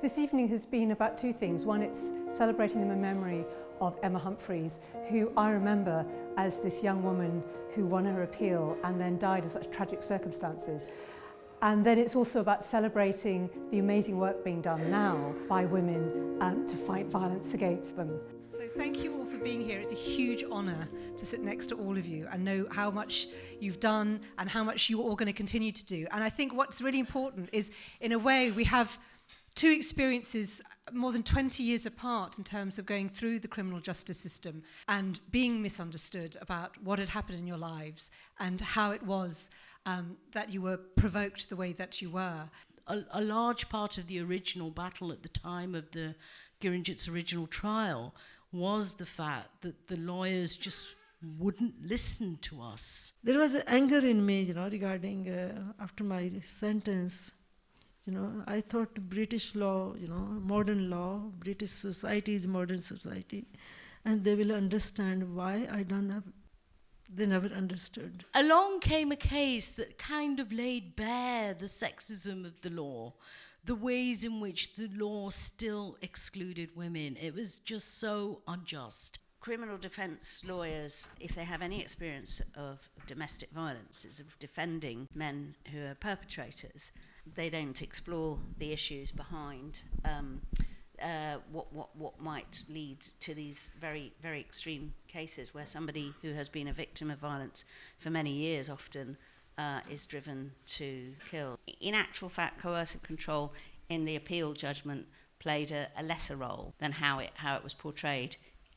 This evening has been about two things. One, it's celebrating the memory of Emma Humphreys, who I remember as this young woman who won her appeal and then died in such tragic circumstances. And then it's also about celebrating the amazing work being done now by women to fight violence against them. So thank you all for being here. It's a huge honour to sit next to all of you and know how much you've done and how much you're all going to continue to do. And I think what's really important is, in a way, we have two experiences more than 20 years apart in terms of going through the criminal justice system and being misunderstood about what had happened in your lives and how it was that you were provoked the way that you were. A large part of the original battle at the time of the Kiranjit's original trial was the fact that the lawyers just wouldn't listen to us. There was anger in me, regarding after my sentence. I thought British law, modern law, British society is modern society, and they will understand why I don't have. They never understood. Along came a case that kind of laid bare the sexism of the law, the ways in which the law still excluded women. It was just so unjust. Criminal defence lawyers, if they have any experience of domestic violence, is of defending men who are perpetrators. They don't explore the issues behind what might lead to these very, very extreme cases where somebody who has been a victim of violence for many years often is driven to kill. In actual fact, coercive control in the appeal judgment played a lesser role than how it was portrayed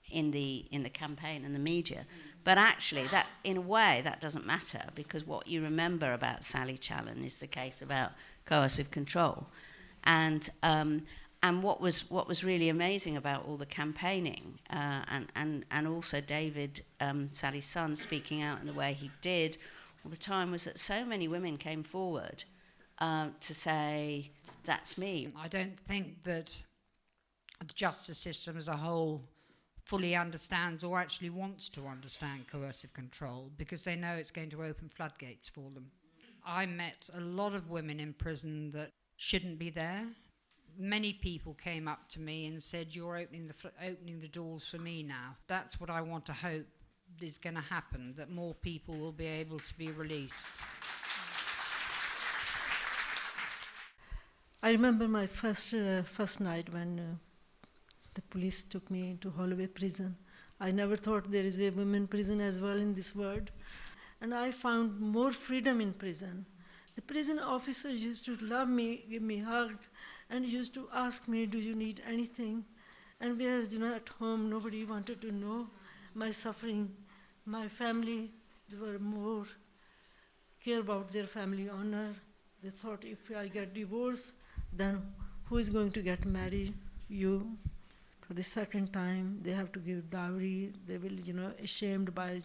in the campaign and the media. But actually, that in a way, that doesn't matter, because what you remember about Sally Challen is the case about coercive control. And what was really amazing about all the campaigning and also David, Sally's son, speaking out in the way he did all the time, was that so many women came forward to say, that's me. I don't think that the justice system as a whole fully understands or actually wants to understand coercive control, because they know it's going to open floodgates for them. I met a lot of women in prison that shouldn't be there. Many people came up to me and said, you're opening the doors for me now. That's what I want to hope is going to happen, that more people will be able to be released. I remember my first night when the police took me to Holloway prison. I never thought there is a women prison as well in this world. And I found more freedom in prison. The prison officers used to love me, give me a hug, and used to ask me, do you need anything? And where, at home, nobody wanted to know my suffering. My family, they were more care about their family honor. They thought, if I get divorced, then who is going to get married? You. For the second time, they have to give dowry. They will, ashamed by,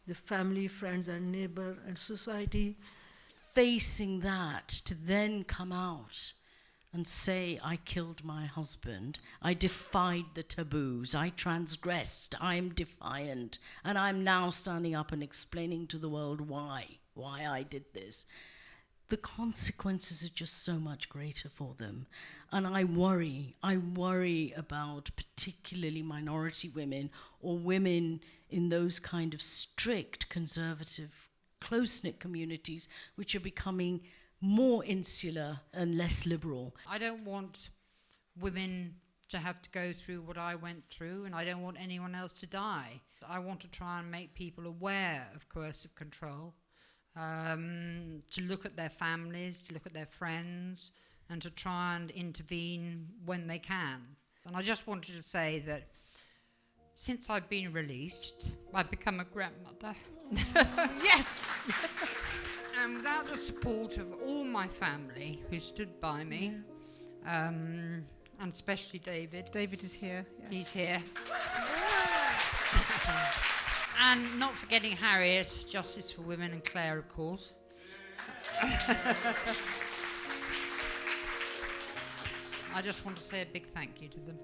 the family, friends, and neighbor and society. Facing that, to then come out and say, I killed my husband, I defied the taboos, I transgressed, I'm defiant, and I'm now standing up and explaining to the world why I did this. The consequences are just so much greater for them. And I worry about particularly minority women or women in those kind of strict, conservative, close-knit communities which are becoming more insular and less liberal. I don't want women to have to go through what I went through, and I don't want anyone else to die. I want to try and make people aware of coercive control, to look at their families, to look at their friends, and to try and intervene when they can. And I just wanted to say that since I've been released, I've become a grandmother. Yes! And without the support of all my family who stood by me, and especially David. David is here. Yes. He's here. And not forgetting Harriet, Justice for Women, and Claire, of course. I just want to say a big thank you to them.